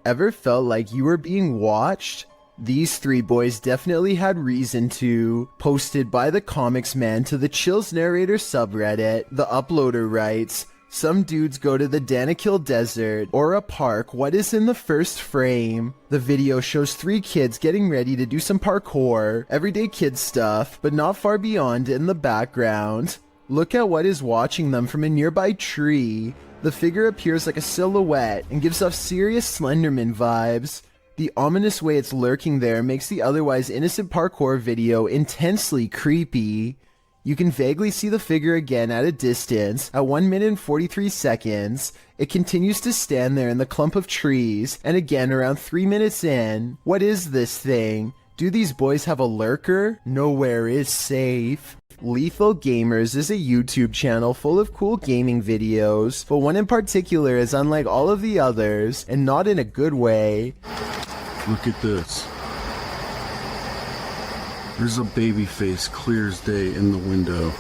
Ever felt like you were being watched? These three boys definitely had reason to. Posted by the Comics Man to the Chills Narrator subreddit, the uploader writes, "Some dudes go to the Danakil Desert or a park. What is in the first frame? The video shows three kids getting ready to do some parkour, everyday kid stuff, but not far beyond in the background. Look at what is watching them from a nearby tree. The figure appears like a silhouette and gives off serious Slenderman vibes. The ominous way it's lurking there makes the otherwise innocent parkour video intensely creepy. You can vaguely see the figure again at a distance. At 1 minute and 43 seconds, it continues to stand there in the clump of trees, and again around 3 minutes in. What is this thing? Do these boys have a lurker? Nowhere is safe." Lethal Gamers is a YouTube channel full of cool gaming videos, but one in particular is unlike all of the others, and not in a good way. Look at this. There's a baby face clear as day in the window.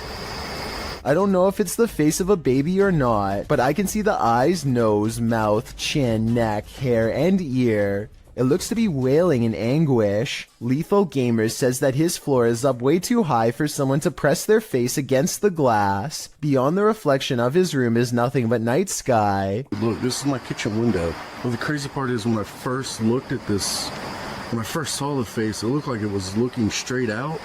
I don't know if it's the face of a baby or not, but I can see the eyes, nose, mouth, chin, neck, hair, and ear. It looks to be wailing in anguish. Lethal Gamers says that his floor is up way too high for someone to press their face against the glass. Beyond the reflection of his room is nothing but night sky. Look, this is my kitchen window. Well, the crazy part is when I first looked at this, when I first saw the face, it looked like it was looking straight out,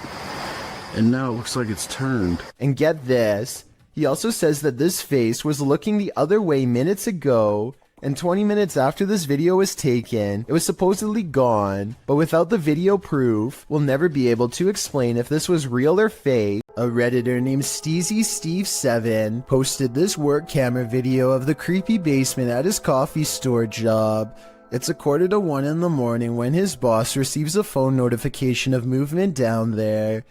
and now it looks like it's turned. And get this, he also says that this face was looking the other way minutes ago, and 20 minutes after this video was taken, it was supposedly gone, but without the video proof, we'll never be able to explain if this was real or fake. A Redditor named SteezySteve7 posted this work camera video of the creepy basement at his coffee store job. It's a 1:45 in the morning when his boss receives a phone notification of movement down there.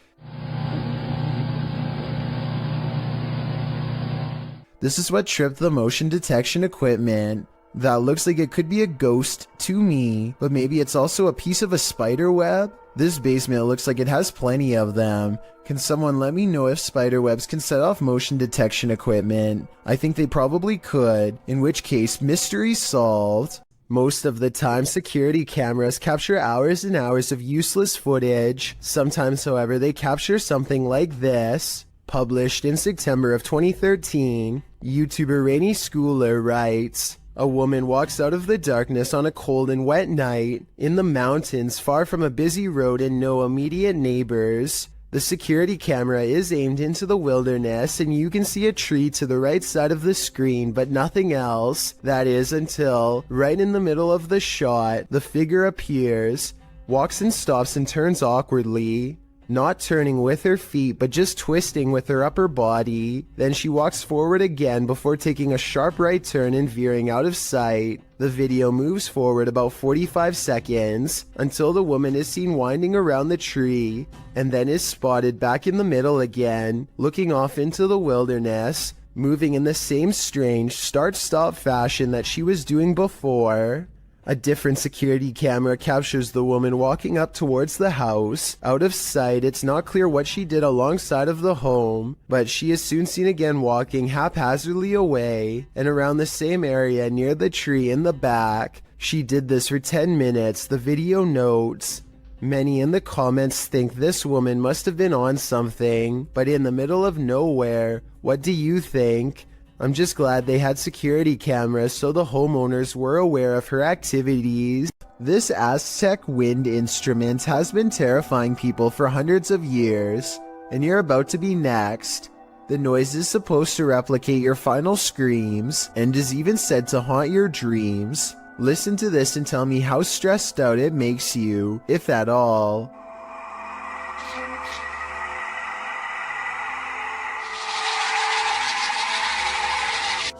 This is what tripped the motion detection equipment. That looks like it could be a ghost to me, but maybe it's also a piece of a spider web? This basement looks like it has plenty of them. Can someone let me know if spider webs can set off motion detection equipment? I think they probably could, in which case mystery solved. Most of the time, security cameras capture hours and hours of useless footage. Sometimes, however, they capture something like this. Published in September of 2013, YouTuber Rainy Schooler writes, "A woman walks out of the darkness on a cold and wet night in the mountains far from a busy road and no immediate neighbors. The security camera is aimed into the wilderness and you can see a tree to the right side of the screen but nothing else. That is until, right in the middle of the shot, the figure appears, walks and stops and turns awkwardly. Not turning with her feet, but just twisting with her upper body. Then she walks forward again before taking a sharp right turn and veering out of sight. The video moves forward about 45 seconds until the woman is seen winding around the tree and then is spotted back in the middle again, looking off into the wilderness, moving in the same strange start-stop fashion that she was doing before. A different security camera captures the woman walking up towards the house. Out of sight, it's not clear what she did alongside of the home, but she is soon seen again walking haphazardly away and around the same area near the tree in the back. She did this for 10 minutes, the video notes. Many in the comments think this woman must have been on something, but in the middle of nowhere. What do you think? I'm just glad they had security cameras so the homeowners were aware of her activities. This Aztec wind instrument has been terrifying people for hundreds of years, and you're about to be next. The noise is supposed to replicate your final screams, and is even said to haunt your dreams. Listen to this and tell me how stressed out it makes you, if at all.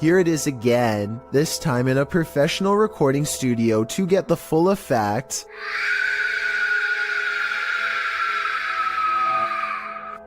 Here it is again, this time in a professional recording studio to get the full effect.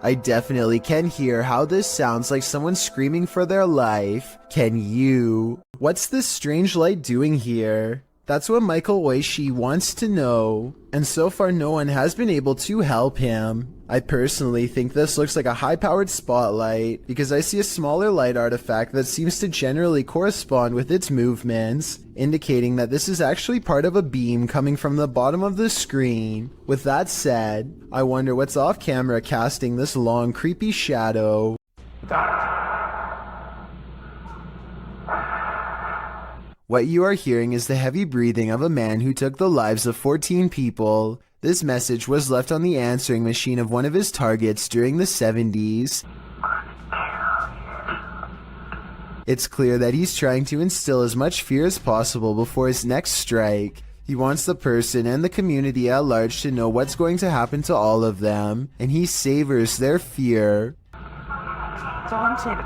I definitely can hear how this sounds like someone screaming for their life. Can you? What's this strange light doing here? That's what Michael Oishi wants to know, and so far no one has been able to help him. I personally think this looks like a high-powered spotlight because I see a smaller light artifact that seems to generally correspond with its movements, indicating that this is actually part of a beam coming from the bottom of the screen. With that said, I wonder what's off camera casting this long creepy shadow. What you are hearing is the heavy breathing of a man who took the lives of 14 people. This message was left on the answering machine of one of his targets during the 70s. It's clear that he's trying to instill as much fear as possible before his next strike. He wants the person and the community at large to know what's going to happen to all of them, and he savors their fear. That's all I'm saying.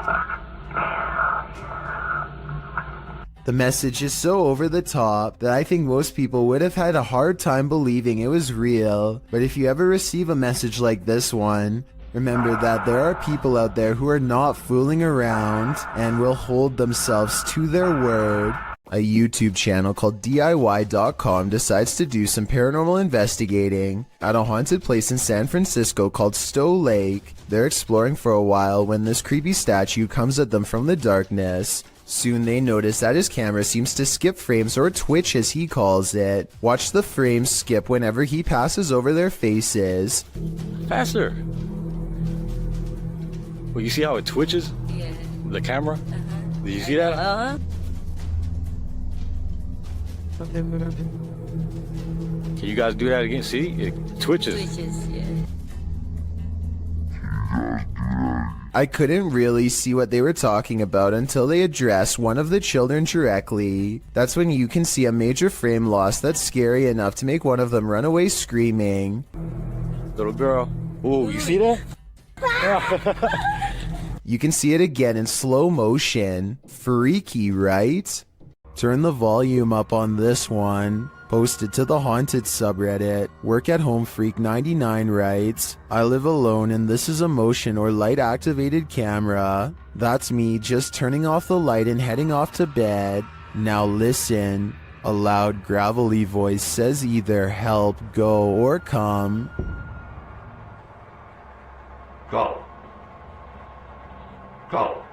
The message is so over the top that I think most people would have had a hard time believing it was real. But if you ever receive a message like this one, remember that there are people out there who are not fooling around and will hold themselves to their word. A YouTube channel called DIY.com decides to do some paranormal investigating at a haunted place in San Francisco called Stow Lake. They're exploring for a while when this creepy statue comes at them from the darkness. Soon they notice that his camera seems to skip frames, or twitch as he calls it. Watch the frames skip whenever he passes over their faces. Faster! Well, you see how it twitches? Yeah. The camera? Did you see that? Can you guys do that again? See? It twitches. Twitches, yeah. I couldn't really see what they were talking about until they addressed one of the children directly. That's when you can see a major frame loss that's scary enough to make one of them run away screaming. Little girl. Ooh, you see that? You can see it again in slow motion. Freaky, right? Turn the volume up on this one. Posted to the Haunted subreddit. Work at Home Freak 99 writes, I live alone and this is a motion or light activated camera. That's me just turning off the light and heading off to bed. Now listen. A loud gravelly voice says either help, go, or come. Go. Go.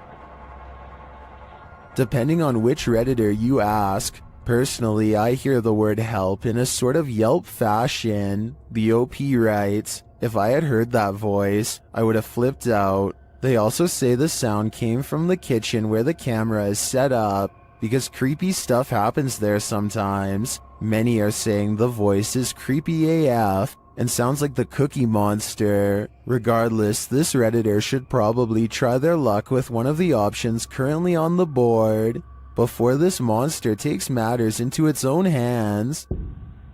Depending on which Redditor you ask. Personally, I hear the word help in a sort of Yelp fashion. The OP writes, if I had heard that voice, I would have flipped out. They also say the sound came from the kitchen where the camera is set up, because creepy stuff happens there sometimes. Many are saying the voice is creepy AF and sounds like the Cookie Monster. Regardless, this Redditor should probably try their luck with one of the options currently on the board before this monster takes matters into its own hands.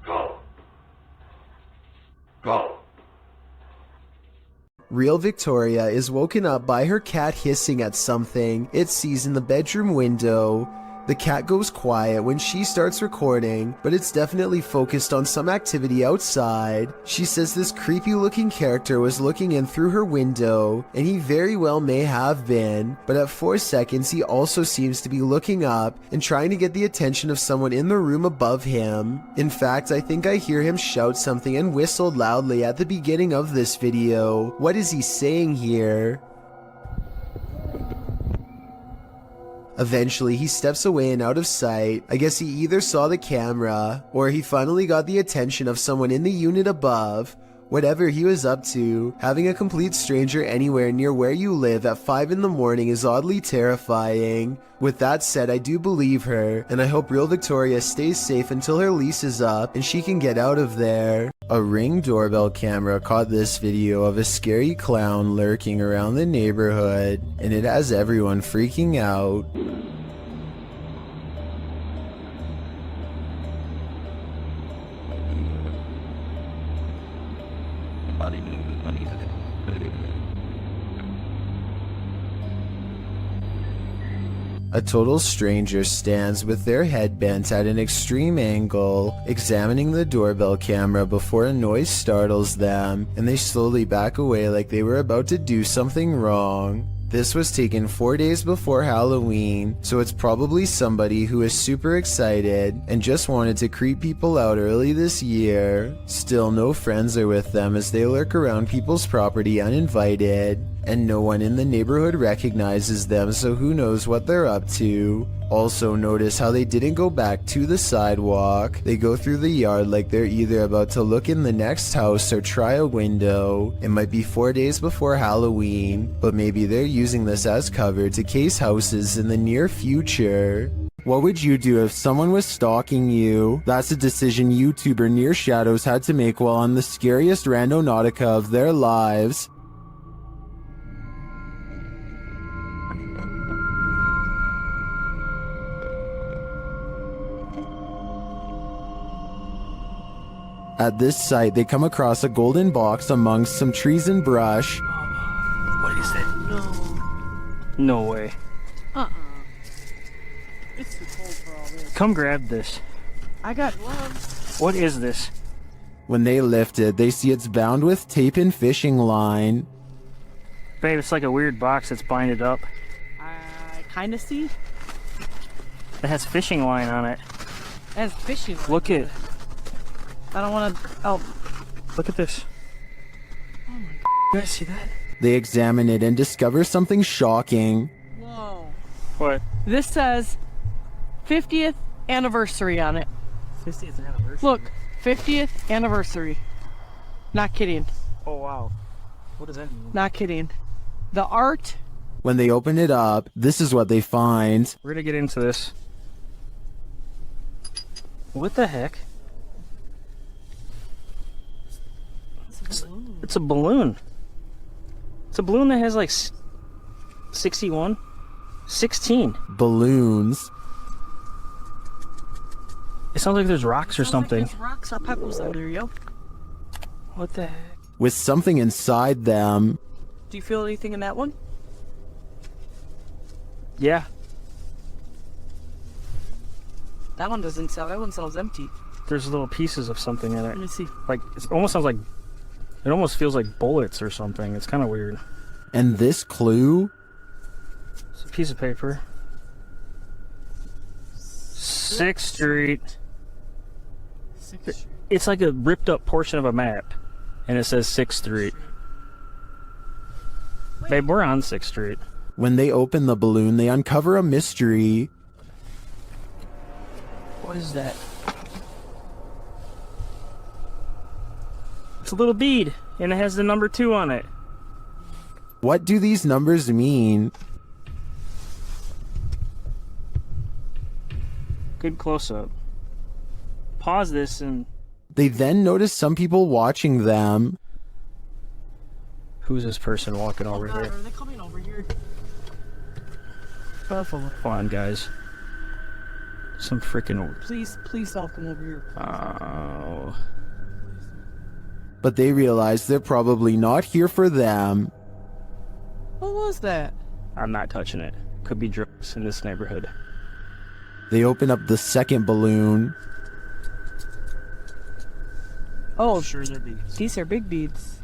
Go. Go. Real Victoria is woken up by her cat hissing at something it sees in the bedroom window. The cat goes quiet when she starts recording, but it's definitely focused on some activity outside. She says this creepy looking character was looking in through her window, and he very well may have been, but at 4 seconds he also seems to be looking up and trying to get the attention of someone in the room above him. In fact, I think I hear him shout something and whistle loudly at the beginning of this video. What is he saying here? Eventually, he steps away and out of sight. I guess he either saw the camera, or he finally got the attention of someone in the unit above. Whatever he was up to, having a complete stranger anywhere near where you live at 5 in the morning is oddly terrifying. With that said, I do believe her, and I hope Real Victoria stays safe until her lease is up and she can get out of there. A Ring doorbell camera caught this video of a scary clown lurking around the neighborhood, and it has everyone freaking out. A total stranger stands with their head bent at an extreme angle, examining the doorbell camera before a noise startles them, and they slowly back away like they were about to do something wrong. This was taken 4 days before Halloween, so it's probably somebody who is super excited and just wanted to creep people out early this year. Still, no friends are with them as they lurk around people's property uninvited, and no one in the neighborhood recognizes them, so who knows what they're up to. Also, notice how they didn't go back to the sidewalk. They go through the yard like they're either about to look in the next house or try a window. It might be 4 days before Halloween, but maybe they're using this as cover to case houses in the near future. What would you do if someone was stalking you? That's a decision YouTuber Near Shadows had to make while on the scariest Randonautica of their lives. At this site, they come across a golden box amongst some trees and brush. What is it? No way. It's too cold for all this. Come grab this. I got gloves. What is this? When they lift it, they see it's bound with tape and fishing line. Babe, it's like a weird box that's binded up. I kind of see. It has fishing line on it. It has fishing. Look at I don't want to. Oh. Look at this. Oh my god. You guys see that? They examine it and discover something shocking. Whoa. What? This says 50th anniversary on it. 50th anniversary. Look, 50th anniversary. Not kidding. Oh wow. What does that mean? Not kidding. The art. When they open it up, this is what they find. We're gonna get into this. What the heck? It's a balloon. It's a balloon that has like 61? 16. Balloons. It sounds like there's rocks or something. Like there's rocks or pebbles out there, yo. What the heck? With something inside them. Do you feel anything in that one? Yeah. That one doesn't sell. That one sounds empty. There's little pieces of something in it. Let me see. Like, it almost sounds like, it almost feels like bullets or something. It's kind of weird. And this clue? It's a piece of paper. 6th Street. It's like a ripped up portion of a map. And it says 6th Street. Babe, we're on 6th Street. When they open the balloon, they uncover a mystery. What is that? It's a little bead, and it has the number 2 on it. What do these numbers mean? Good close-up. Pause this and... They then notice some people watching them. Who's this person walking over God, here? are they coming over here? Come on, guys. Some freaking... Please don't come over here. Oh... But they realize they're probably not here for them. What was that? I'm not touching it. Could be drugs in this neighborhood. They open up the second balloon. Oh, Sure they're beads. these are big beads.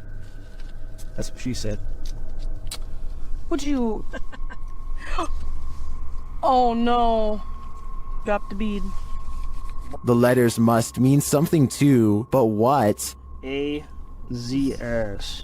That's what she said. Would you... Oh no. Dropped the bead. The letters must mean something too, but what? A-Z-S.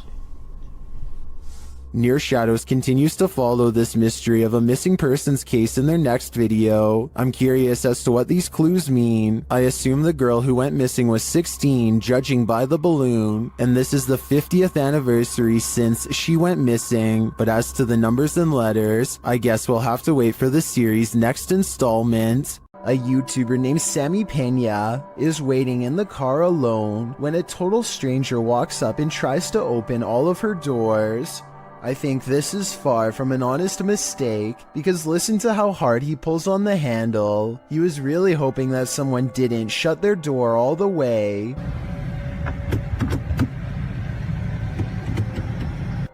Near Shadows continues to follow this mystery of a missing persons case in their next video. I'm curious as to what these clues mean. I assume the girl who went missing was 16, judging by the balloon, and this is the 50th anniversary since she went missing. But as to the numbers and letters, I guess we'll have to wait for the series' next installment. A YouTuber named Sammy Pena is waiting in the car alone when a total stranger walks up and tries to open all of her doors. I think this is far from an honest mistake, because listen to how hard he pulls on the handle. He was really hoping that someone didn't shut their door all the way.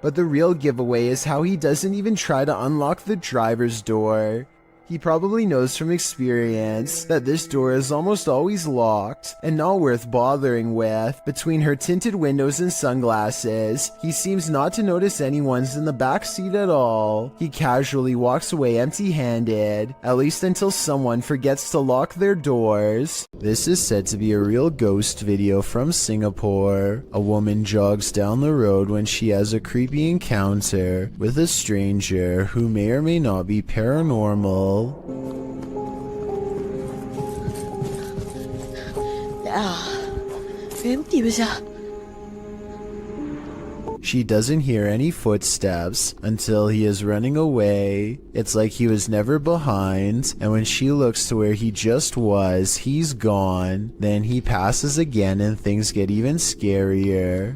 But the real giveaway is how he doesn't even try to unlock the driver's door. He probably knows from experience that this door is almost always locked and not worth bothering with. Between her tinted windows and sunglasses, he seems not to notice anyone's in the back seat at all. He casually walks away empty-handed, at least until someone forgets to lock their doors. This is said to be a real ghost video from Singapore. A woman jogs down the road when she has a creepy encounter with a stranger who may or may not be paranormal. She doesn't hear any footsteps until he is running away. It's like he was never behind, and when she looks to where he just was, he's gone. Then he passes again and things get even scarier.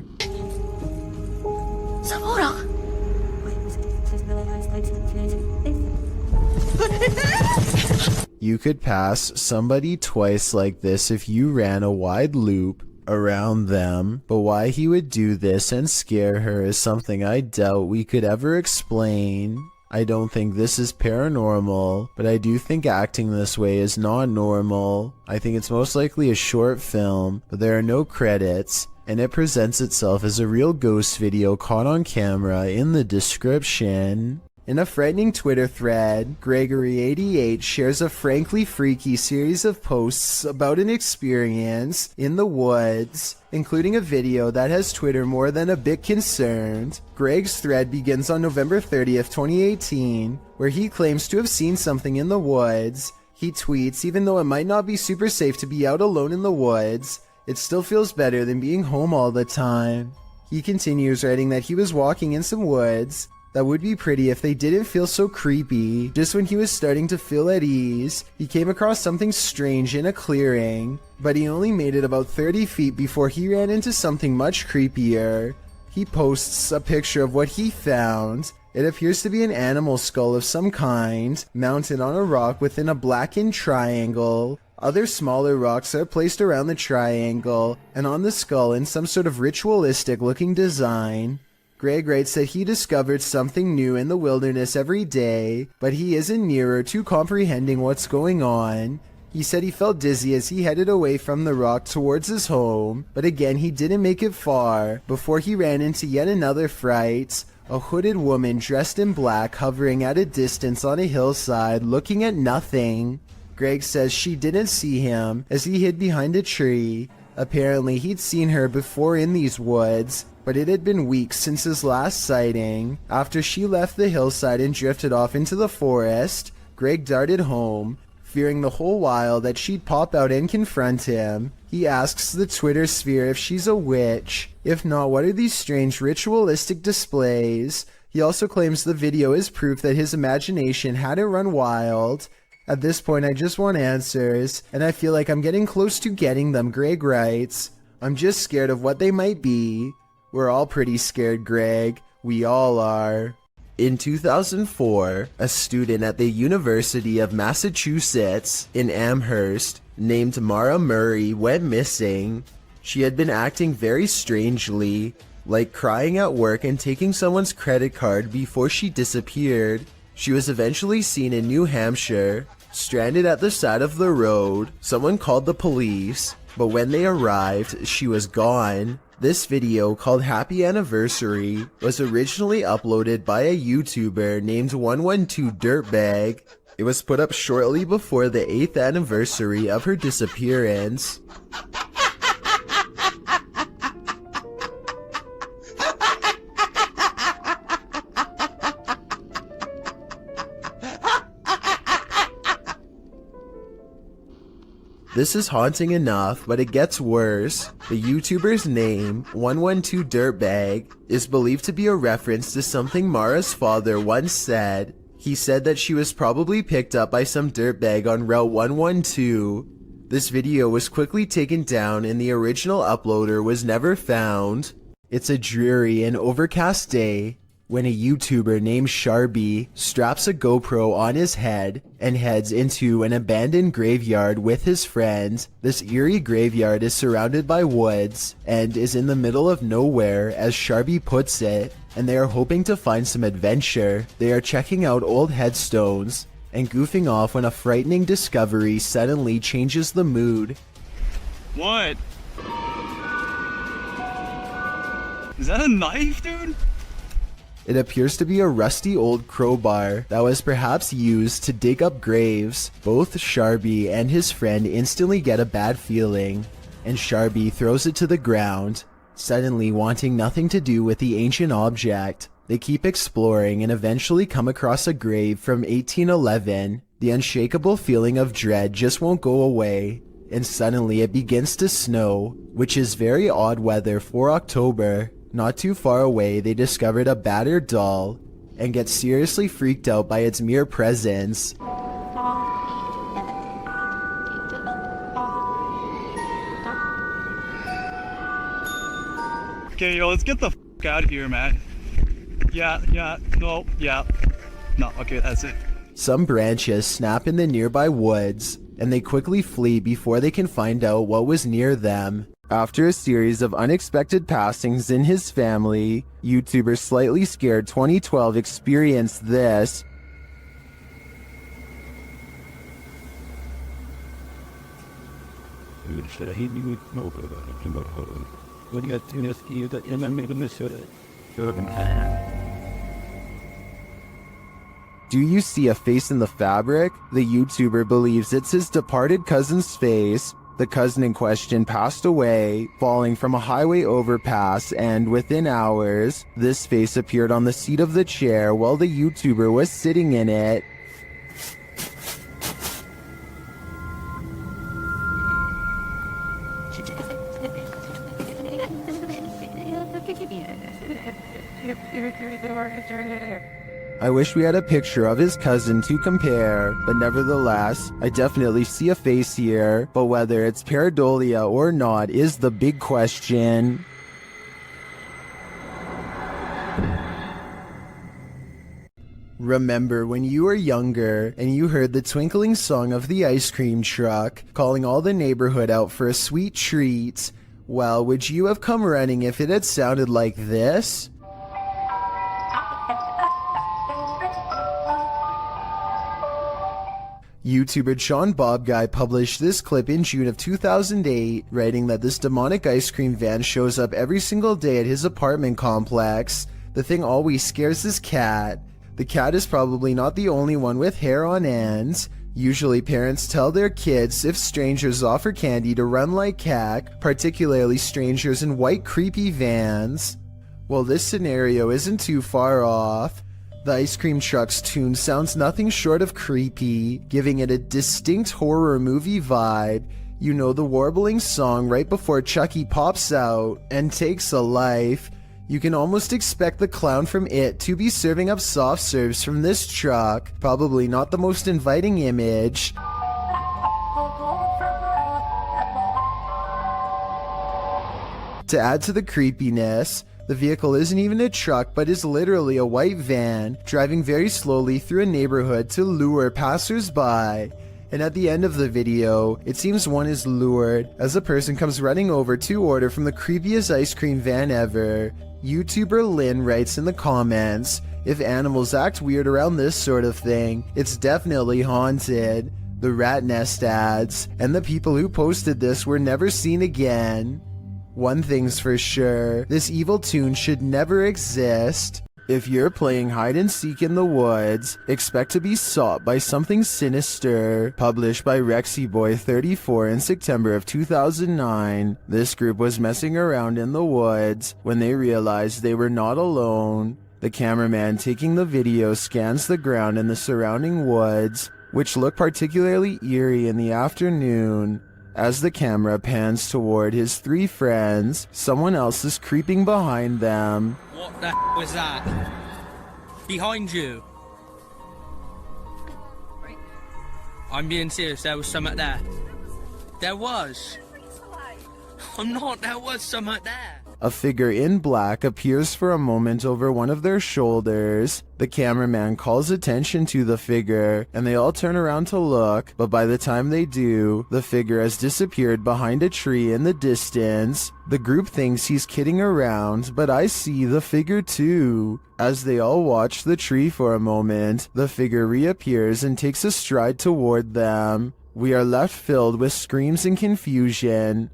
You could pass somebody twice like this if you ran a wide loop around them, but why he would do this and scare her is something I doubt we could ever explain. I don't think this is paranormal, but I do think acting this way is not normal. I think it's most likely a short film, but there are no credits, and it presents itself as a real ghost video caught on camera in the description. In a frightening Twitter thread, Gregory88 shares a frankly freaky series of posts about an experience in the woods, including a video that has Twitter more than a bit concerned. Greg's thread begins on November 30th, 2018, where he claims to have seen something in the woods. He tweets, "Even though it might not be super safe to be out alone in the woods, it still feels better than being home all the time." He continues writing that he was walking in some woods that would be pretty if they didn't feel so creepy. Just when he was starting to feel at ease, he came across something strange in a clearing, but he only made it about 30 feet before he ran into something much creepier. He posts a picture of what he found. It appears to be an animal skull of some kind, mounted on a rock within a blackened triangle. Other smaller rocks are placed around the triangle, and on the skull in some sort of ritualistic looking design. Greg writes that he discovered something new in the wilderness every day, but he isn't nearer to comprehending what's going on. He said he felt dizzy as he headed away from the rock towards his home, but again he didn't make it far before he ran into yet another fright. A hooded woman dressed in black hovering at a distance on a hillside looking at nothing. Greg says she didn't see him as he hid behind a tree. Apparently he'd seen her before in these woods, but it had been weeks since his last sighting. After she left the hillside and drifted off into the forest, Greg darted home, fearing the whole while that she'd pop out and confront him. He asks the Twitter sphere if she's a witch. If not, what are these strange ritualistic displays? He also claims the video is proof that his imagination hadn't run wild. At this point, I just want answers, and I feel like I'm getting close to getting them, Greg writes. I'm just scared of what they might be. We're all pretty scared, Greg. We all are. In 2004, a student at the University of Massachusetts in Amherst named Mara Murray went missing. She had been acting very strangely, like crying at work and taking someone's credit card before she disappeared. She was eventually seen in New Hampshire, stranded at the side of the road. Someone called the police, but when they arrived, she was gone. This video, called Happy Anniversary, was originally uploaded by a YouTuber named 112 Dirtbag. It was put up shortly before the 8th anniversary of her disappearance. This is haunting enough, but it gets worse. The YouTuber's name, 112 Dirtbag, is believed to be a reference to something Mara's father once said. He said that she was probably picked up by some dirtbag on Route 112. This video was quickly taken down and the original uploader was never found. It's a dreary and overcast day when a YouTuber named Sharby straps a GoPro on his head and heads into an abandoned graveyard with his friends. This eerie graveyard is surrounded by woods and is in the middle of nowhere, as Sharby puts it, and they are hoping to find some adventure. They are checking out old headstones and goofing off when a frightening discovery suddenly changes the mood. What? Is that a knife, dude? It appears to be a rusty old crowbar that was perhaps used to dig up graves. Both Sharby and his friend instantly get a bad feeling, and Sharby throws it to the ground, suddenly wanting nothing to do with the ancient object. They keep exploring and eventually come across a grave from 1811. The unshakable feeling of dread just won't go away, and suddenly it begins to snow, which is very odd weather for October. Not too far away, they discovered a battered doll and get seriously freaked out by its mere presence. Okay, yo, let's get the f out of here, man. Yeah, no, okay, that's it. Some branches snap in the nearby woods, and they quickly flee before they can find out what was near them. After a series of unexpected passings in his family, YouTuber Slightly Scared 2012 experienced this. Do you see a face in the fabric? The YouTuber believes it's his departed cousin's face. The cousin in question passed away, falling from a highway overpass, and within hours, this face appeared on the seat of the chair while the YouTuber was sitting in it. I wish we had a picture of his cousin to compare, but nevertheless, I definitely see a face here, but whether it's pareidolia or not is the big question. Remember when you were younger and you heard the twinkling song of the ice cream truck, calling all the neighborhood out for a sweet treat? Well, would you have come running if it had sounded like this? YouTuber John Bob Guy published this clip in June of 2008, writing that this demonic ice cream van shows up every single day at his apartment complex. The thing always scares his cat. The cat is probably not the only one with hair on ends. Usually parents tell their kids if strangers offer candy to run like heck, particularly strangers in white creepy vans. Well, this scenario isn't too far off. The ice cream truck's tune sounds nothing short of creepy, giving it a distinct horror movie vibe. You know, the warbling song right before Chucky pops out and takes a life. You can almost expect the clown from It to be serving up soft serves from this truck. Probably not the most inviting image. To add to the creepiness, the vehicle isn't even a truck but is literally a white van, driving very slowly through a neighborhood to lure passers-by. And at the end of the video, it seems one is lured as a person comes running over to order from the creepiest ice cream van ever. YouTuber Lynn writes in the comments, if animals act weird around this sort of thing, it's definitely haunted. The rat nest adds, and the people who posted this were never seen again. One thing's for sure, this evil tune should never exist. If you're playing hide and seek in the woods, expect to be sought by something sinister. Published by RexyBoy34 in September of 2009, this group was messing around in the woods when they realized they were not alone. The cameraman taking the video scans the ground in the surrounding woods, which look particularly eerie in the afternoon. As the camera pans toward his three friends, someone else is creeping behind them. What the was that? Behind you. I'm being serious, there was something there. There was. I'm not, there was something there. A figure in black appears for a moment over one of their shoulders. The cameraman calls attention to the figure, and they all turn around to look, but by the time they do, the figure has disappeared behind a tree in the distance. The group thinks he's kidding around, but I see the figure too. As they all watch the tree for a moment, the figure reappears and takes a stride toward them. We are left filled with screams and confusion.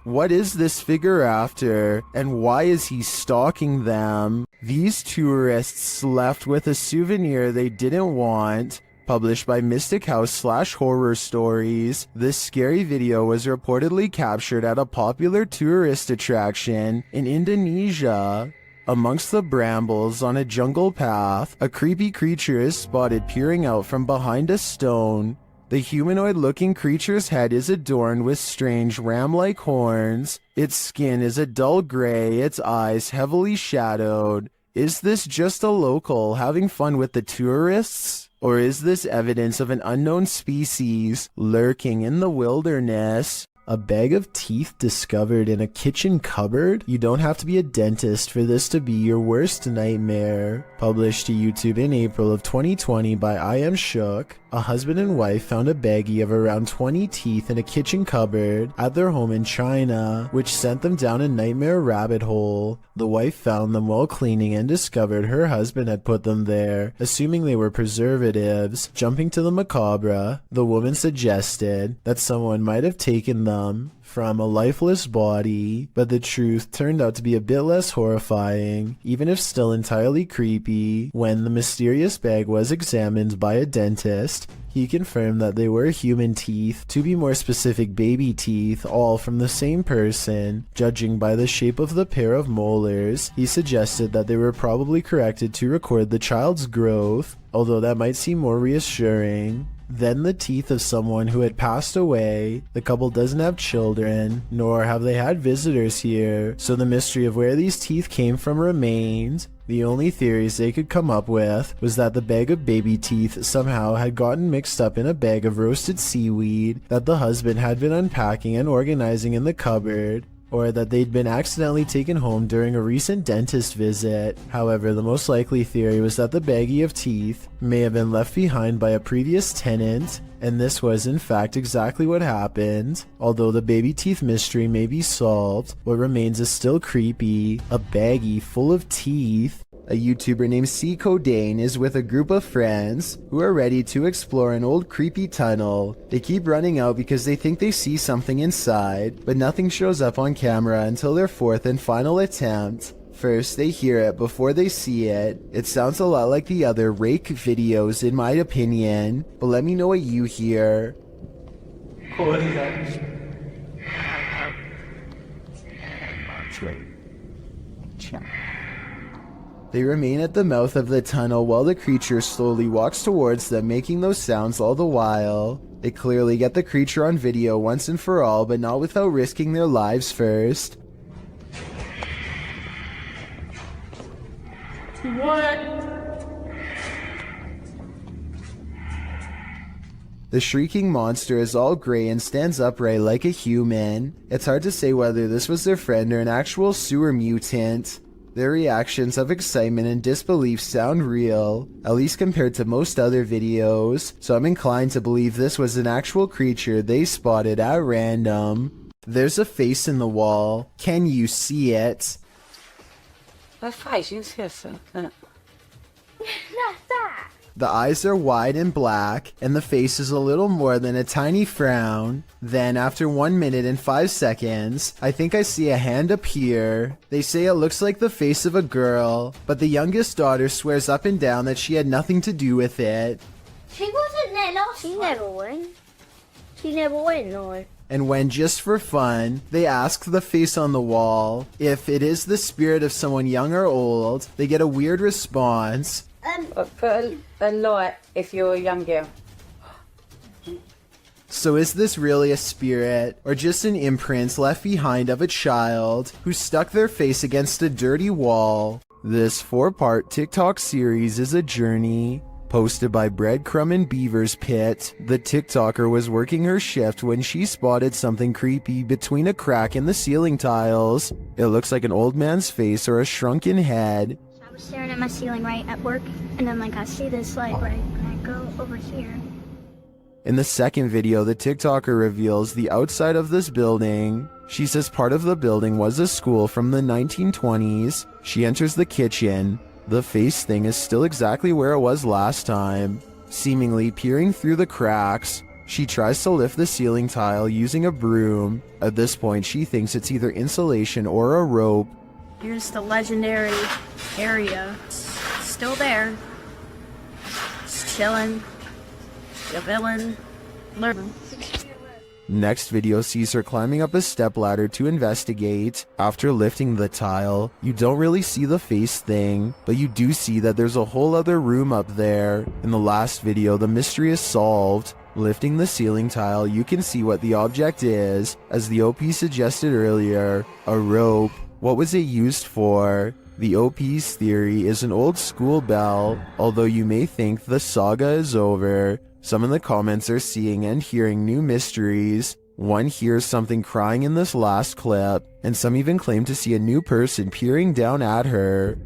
What is this figure after, and why is he stalking them? These tourists left with a souvenir they didn't want. Published by Mystic House / Horror Stories, this scary video was reportedly captured at a popular tourist attraction in Indonesia. Amongst the brambles on a jungle path, a creepy creature is spotted peering out from behind a stone. The humanoid-looking creature's head is adorned with strange ram-like horns. Its skin is a dull gray, its eyes heavily shadowed. Is this just a local having fun with the tourists? Or is this evidence of an unknown species lurking in the wilderness? A bag of teeth discovered in a kitchen cupboard? You don't have to be a dentist for this to be your worst nightmare. Published to YouTube in April of 2020 by I Am Shook. A husband and wife found a baggie of around 20 teeth in a kitchen cupboard at their home in China, which sent them down a nightmare rabbit hole. The wife found them while cleaning and discovered her husband had put them there, assuming they were preservatives. Jumping to the macabre, the woman suggested that someone might have taken them from a lifeless body, but the truth turned out to be a bit less horrifying, even if still entirely creepy. When the mysterious bag was examined by a dentist, he confirmed that they were human teeth, to be more specific baby teeth, all from the same person. Judging by the shape of the pair of molars, he suggested that they were probably corrected to record the child's growth, although that might seem more reassuring. Then the teeth of someone who had passed away. The couple doesn't have children, nor have they had visitors here, so the mystery of where these teeth came from remained. The only theories they could come up with was that the bag of baby teeth somehow had gotten mixed up in a bag of roasted seaweed that the husband had been unpacking and organizing in the cupboard, or that they'd been accidentally taken home during a recent dentist visit. However, the most likely theory was that the baggie of teeth may have been left behind by a previous tenant, and this was in fact exactly what happened. Although the baby teeth mystery may be solved, what remains is still creepy. A baggie full of teeth. A YouTuber named C. Codane is with a group of friends who are ready to explore an old creepy tunnel. They keep running out because they think they see something inside, but nothing shows up on camera until their fourth and final attempt. First, they hear it before they see it. It sounds a lot like the other rake videos in my opinion, but let me know what you hear. They remain at the mouth of the tunnel while the creature slowly walks towards them, making those sounds all the while. They clearly get the creature on video once and for all, but not without risking their lives first. The shrieking monster is all grey and stands upright like a human. It's hard to say whether this was their friend or an actual sewer mutant. Their reactions of excitement and disbelief sound real, at least compared to most other videos, so I'm inclined to believe this was an actual creature they spotted at random. There's a face in the wall. Can you see it? Vad fan syns det? The eyes are wide and black, and the face is a little more than a tiny frown. Then, after 1 minute and 5 seconds, I think I see a hand appear. They say it looks like the face of a girl, but the youngest daughter swears up and down that she had nothing to do with it. She wasn't there last time. She never went, no. And when, just for fun, they ask the face on the wall if it is the spirit of someone young or old, they get a weird response. Put a light if you're a young girl. So is this really a spirit, or just an imprint left behind of a child who stuck their face against a dirty wall? This 4-part TikTok series is a journey. Posted by Breadcrumb and Beaver's Pit, the TikToker was working her shift when she spotted something creepy between a crack in the ceiling tiles. It looks like an old man's face or a shrunken head. I was staring at my ceiling right at work, and then I see this light right, and I go over here. In the second video, the TikToker reveals the outside of this building. She says part of the building was a school from the 1920s. She enters the kitchen. The face thing is still exactly where it was last time, seemingly peering through the cracks. She tries to lift the ceiling tile using a broom. At this point, she thinks it's either insulation or a rope. Here's the legendary area. Still there. Just chilling. The villain. Lurker. Next video sees her climbing up a stepladder to investigate. After lifting the tile, you don't really see the face thing, but you do see that there's a whole other room up there. In the last video, the mystery is solved. Lifting the ceiling tile, you can see what the object is. As the OP suggested earlier, a rope. What was it used for? The OP's theory is an old school bell, although you may think the saga is over. Some in the comments are seeing and hearing new mysteries. One hears something crying in this last clip, and some even claim to see a new person peering down at her.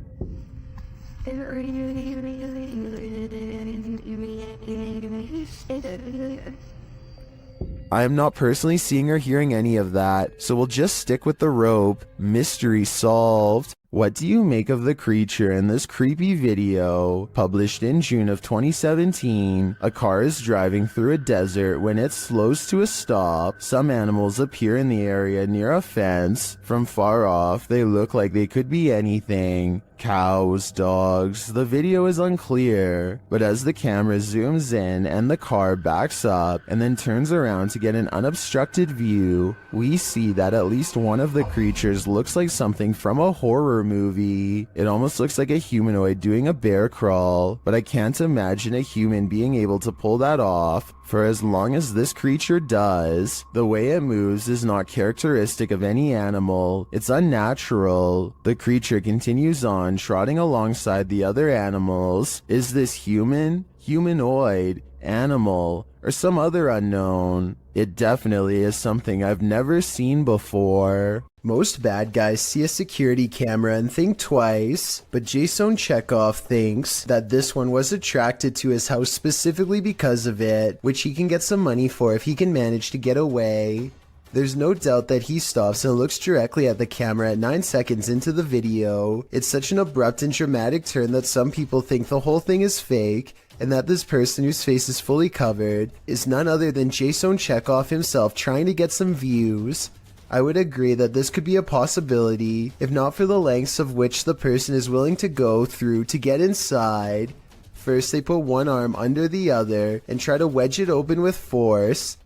I am not personally seeing or hearing any of that, so we'll just stick with the rope. Mystery solved. What do you make of the creature in this creepy video? Published in June of 2017, a car is driving through a desert when it slows to a stop. Some animals appear in the area near a fence. From far off, they look like they could be anything. Cows, dogs, the video is unclear, but as the camera zooms in and the car backs up and then turns around to get an unobstructed view, we see that at least one of the creatures looks like something from a horror movie. It almost looks like a humanoid doing a bear crawl, but I can't imagine a human being able to pull that off for as long as this creature does. The way it moves is not characteristic of any animal. It's unnatural. The creature continues on, trotting alongside the other animals. Is this human, humanoid, animal, or some other unknown? It definitely is something I've never seen before. Most bad guys see a security camera and think twice, but Jason Chekhov thinks that this one was attracted to his house specifically because of it, which he can get some money for if he can manage to get away. There's no doubt that he stops and looks directly at the camera at 9 seconds into the video. It's such an abrupt and dramatic turn that some people think the whole thing is fake, and that this person whose face is fully covered is none other than Jason Chekhov himself trying to get some views. I would agree that this could be a possibility, if not for the lengths of which the person is willing to go through to get inside. First, they put one arm under the other and try to wedge it open with force.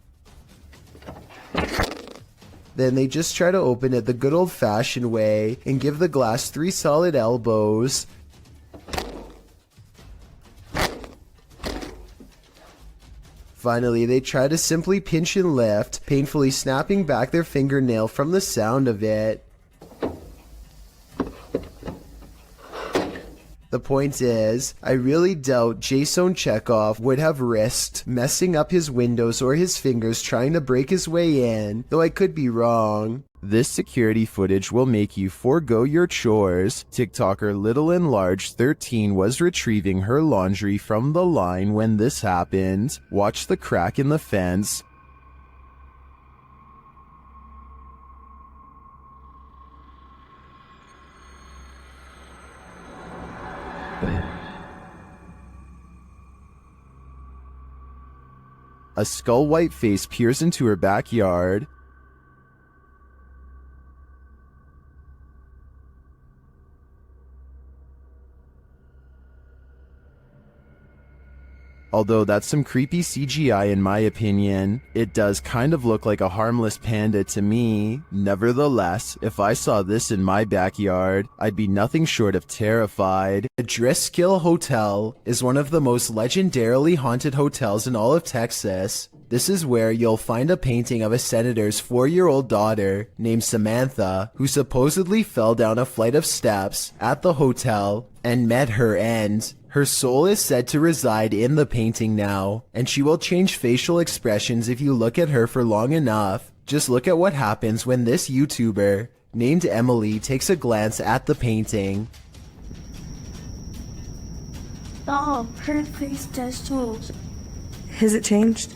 Then they just try to open it the good old-fashioned way and give the glass 3 solid elbows. Finally, they try to simply pinch and lift, painfully snapping back their fingernail from the sound of it. The point is, I really doubt Jason Chekhov would have risked messing up his windows or his fingers trying to break his way in, though I could be wrong. This security footage will make you forego your chores. TikToker Little and Large 13 was retrieving her laundry from the line when this happened. Watch the crack in the fence. A skull-white face peers into her backyard. Although that's some creepy CGI in my opinion, it does kind of look like a harmless panda to me. Nevertheless, if I saw this in my backyard, I'd be nothing short of terrified. The Driskill Hotel is one of the most legendarily haunted hotels in all of Texas. This is where you'll find a painting of a senator's 4-year-old daughter named Samantha, who supposedly fell down a flight of steps at the hotel and met her end. Her soul is said to reside in the painting now, and she will change facial expressions if you look at her for long enough. Just look at what happens when this YouTuber, named Emily, takes a glance at the painting. Oh, her face does change. Has it changed?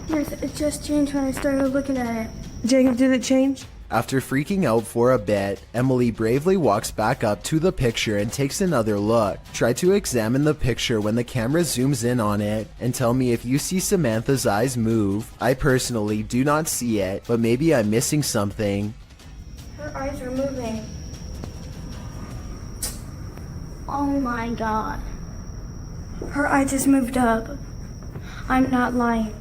Yes, it just changed when I started looking at it. Jacob, did it change? After freaking out for a bit, Emily bravely walks back up to the picture and takes another look. Try to examine the picture when the camera zooms in on it, and tell me if you see Samantha's eyes move. I personally do not see it, but maybe I'm missing something. Her eyes are moving. Oh my god. Her eye just moved up. I'm not lying.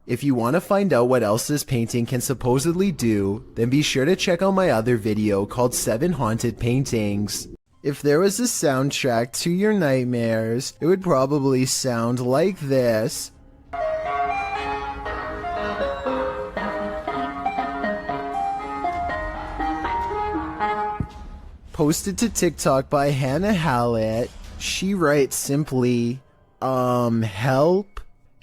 If you want to find out what else this painting can supposedly do, then be sure to check out my other video called 7 Haunted Paintings. If there was a soundtrack to your nightmares, it would probably sound like this. Posted to TikTok by Hannah Hallett. She writes simply, help?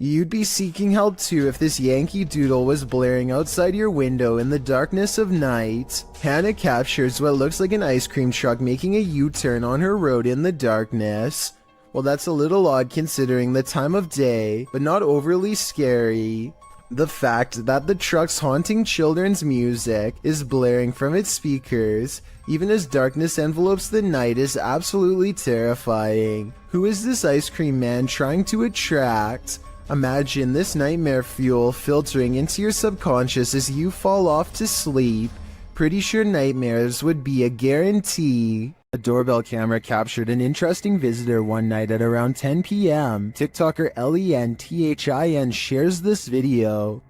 You'd be seeking help too if this Yankee Doodle was blaring outside your window in the darkness of night. Hannah captures what looks like an ice cream truck making a U-turn on her road in the darkness. Well, that's a little odd considering the time of day, but not overly scary. The fact that the truck's haunting children's music is blaring from its speakers, even as darkness envelopes the night, is absolutely terrifying. Who is this ice cream man trying to attract? Imagine this nightmare fuel filtering into your subconscious as you fall off to sleep. Pretty sure nightmares would be a guarantee. A doorbell camera captured an interesting visitor one night at around 10 p.m. TikToker LENTHIN shares this video.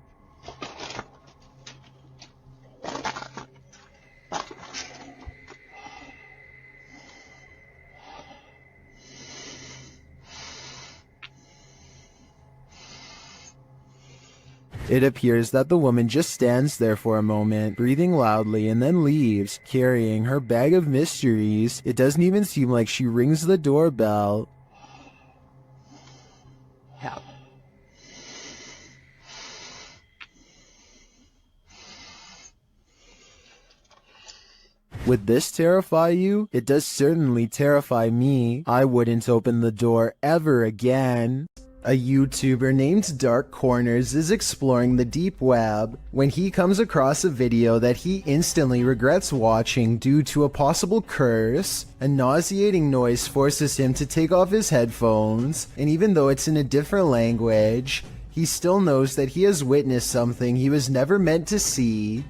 It appears that the woman just stands there for a moment, breathing loudly, and then leaves, carrying her bag of mysteries. It doesn't even seem like she rings the doorbell. Help. Would this terrify you? It does certainly terrify me. I wouldn't open the door ever again. A YouTuber named Dark Corners is exploring the deep web when he comes across a video that he instantly regrets watching due to a possible curse. A nauseating noise forces him to take off his headphones, and even though it's in a different language, he still knows that he has witnessed something he was never meant to see.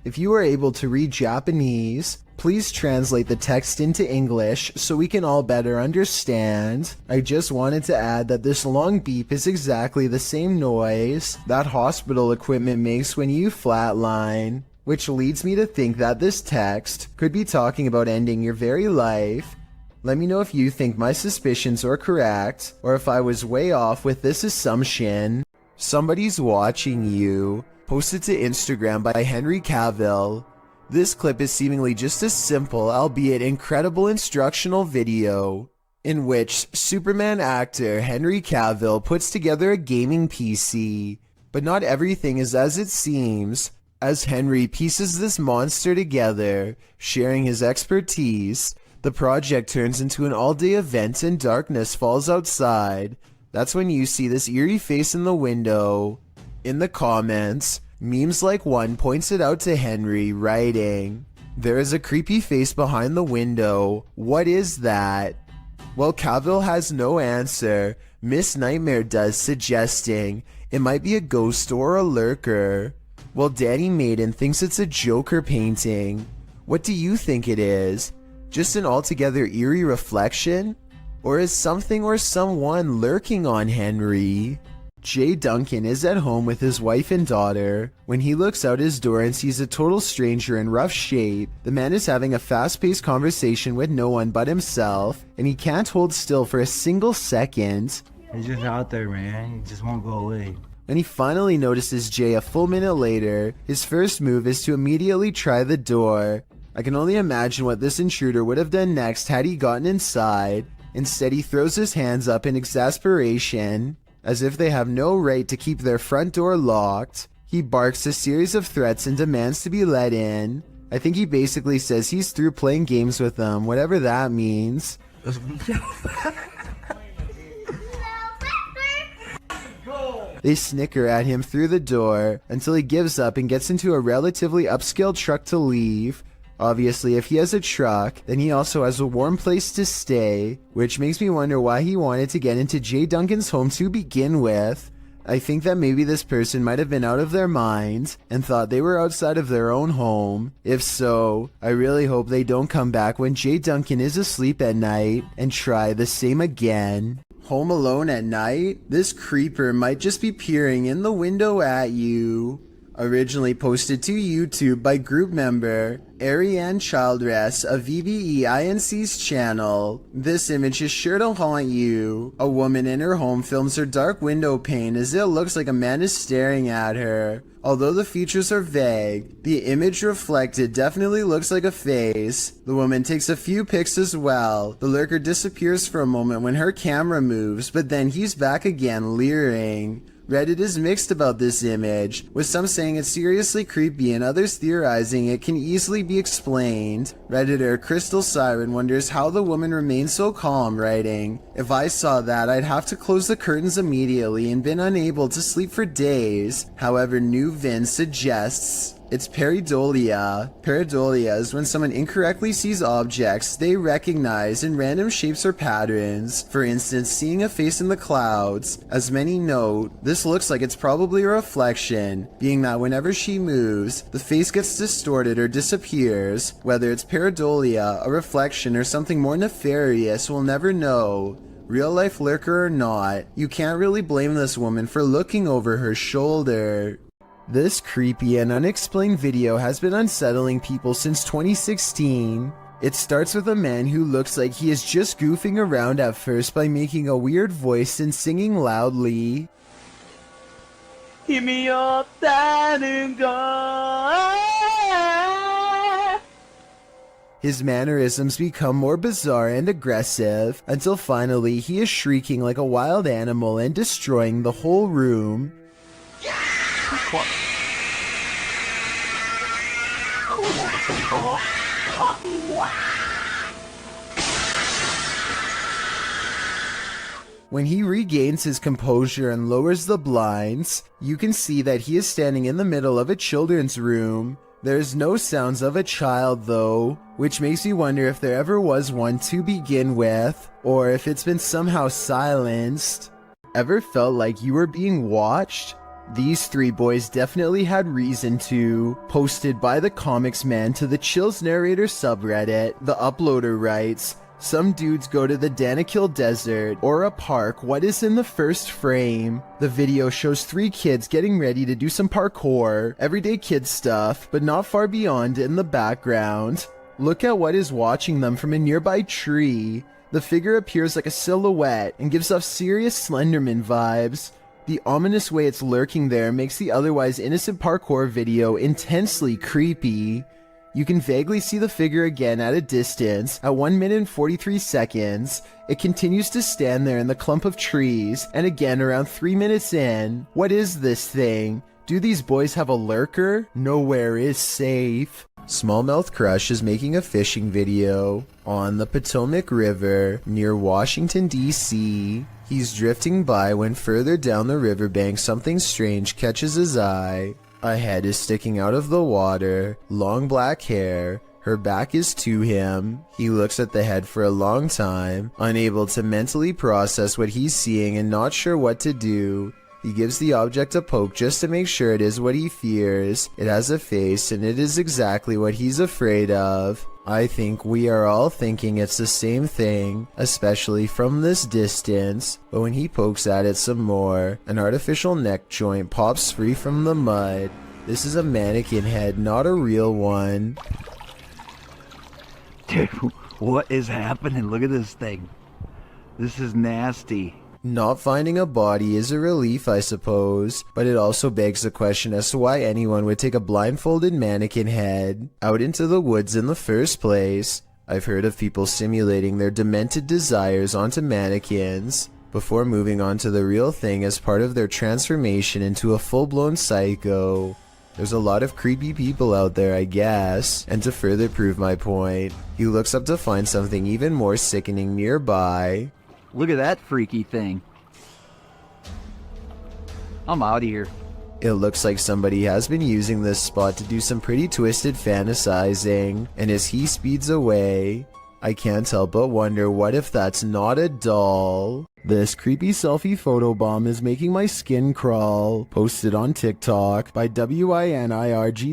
If you are able to read Japanese, please translate the text into English so we can all better understand. I just wanted to add that this long beep is exactly the same noise that hospital equipment makes when you flatline, which leads me to think that this text could be talking about ending your very life. Let me know if you think my suspicions are correct, or if I was way off with this assumption. Somebody's watching you. Posted to Instagram by Henry Cavill. This clip is seemingly just a simple, albeit incredible instructional video in which Superman actor Henry Cavill puts together a gaming PC. But not everything is as it seems. As Henry pieces this monster together, sharing his expertise, the project turns into an all-day event and darkness falls outside. That's when you see this eerie face in the window. In the comments, memes like one points it out to Henry, writing, "There is a creepy face behind the window. What is that?" Well, Cavill has no answer. Miss Nightmare does, suggesting it might be a ghost or a lurker. Well, Danny Maiden thinks it's a Joker painting. What do you think it is? Just an altogether eerie reflection? Or is something or someone lurking on Henry? Jay Duncan is at home with his wife and daughter. When he looks out his door and sees a total stranger in rough shape, the man is having a fast-paced conversation with no one but himself, and he can't hold still for a single second. He's just out there, man. He just won't go away. When he finally notices Jay a full minute later, his first move is to immediately try the door. I can only imagine what this intruder would have done next had he gotten inside. Instead, he throws his hands up in exasperation, as if they have no right to keep their front door locked. He barks a series of threats and demands to be let in. I think he basically says he's through playing games with them, whatever that means. They snicker at him through the door until he gives up and gets into a relatively upscale truck to leave. Obviously, if he has a truck, then he also has a warm place to stay, which makes me wonder why he wanted to get into Jay Duncan's home to begin with. I think that maybe this person might have been out of their minds and thought they were outside of their own home. If so, I really hope they don't come back when Jay Duncan is asleep at night and try the same again. Home alone at night? This creeper might just be peering in the window at you. Originally posted to YouTube by group member Ariane Childress of VBEINC's channel. This image is sure to haunt you. A woman in her home films her dark window pane as it looks like a man is staring at her. Although the features are vague, the image reflected definitely looks like a face. The woman takes a few pics as well. The lurker disappears for a moment when her camera moves, but then he's back again leering. Reddit is mixed about this image, with some saying it's seriously creepy and others theorizing it can easily be explained. Redditor Crystal Siren wonders how the woman remains so calm, writing, "If I saw that, I'd have to close the curtains immediately and been unable to sleep for days." However, New Vin suggests it's pareidolia. Pareidolia is when someone incorrectly sees objects they recognize in random shapes or patterns. For instance, seeing a face in the clouds. As many note, this looks like it's probably a reflection, being that whenever she moves, the face gets distorted or disappears. Whether it's pareidolia, a reflection, or something more nefarious, we'll never know. Real life lurker or not, you can't really blame this woman for looking over her shoulder. This creepy and unexplained video has been unsettling people since 2016. It starts with a man who looks like he is just goofing around at first by making a weird voice and singing loudly. 힘이 없다는 걸. His mannerisms become more bizarre and aggressive, until finally he is shrieking like a wild animal and destroying the whole room. When he regains his composure and lowers the blinds, you can see that he is standing in the middle of a children's room. There's no sounds of a child though, which makes me wonder if there ever was one to begin with, or if it's been somehow silenced. Ever felt like you were being watched? These three boys definitely had reason to. Posted by the Comics Man to the Chills Narrator subreddit, the uploader writes, "Some dudes go to the Danakil Desert or a park. What is in the first frame? The video shows three kids getting ready to do some parkour, everyday kid stuff, but not far beyond in the background. Look at what is watching them from a nearby tree. The figure appears like a silhouette and gives off serious Slenderman vibes. The ominous way it's lurking there makes the otherwise innocent parkour video intensely creepy. You can vaguely see the figure again at a distance at 1 minute and 43 seconds. It continues to stand there in the clump of trees, and again around 3 minutes in. What is this thing? Do these boys have a lurker? Nowhere is safe." Smallmouth Crush is making a fishing video on the Potomac River near Washington, D.C. He's drifting by when further down the riverbank something strange catches his eye. A head is sticking out of the water, long black hair. Her back is to him. He looks at the head for a long time, unable to mentally process what he's seeing and not sure what to do. He gives the object a poke just to make sure it is what he fears. It has a face and it is exactly what he's afraid of. I think we are all thinking it's the same thing, especially from this distance, but when he pokes at it some more, an artificial neck joint pops free from the mud. This is a mannequin head, not a real one. Dude, what is happening? Look at this thing. This is nasty. Not finding a body is a relief, I suppose, but it also begs the question as to why anyone would take a blindfolded mannequin head out into the woods in the first place. I've heard of people simulating their demented desires onto mannequins before moving on to the real thing as part of their transformation into a full-blown psycho. There's a lot of creepy people out there, I guess, and to further prove my point, he looks up to find something even more sickening nearby. Look at that freaky thing. I'm out of here. It looks like somebody has been using this spot to do some pretty twisted fantasizing, and as he speeds away, I can't help but wonder what if that's not a doll. This creepy selfie photobomb is making my skin crawl. Posted on TikTok by WINIRGTA,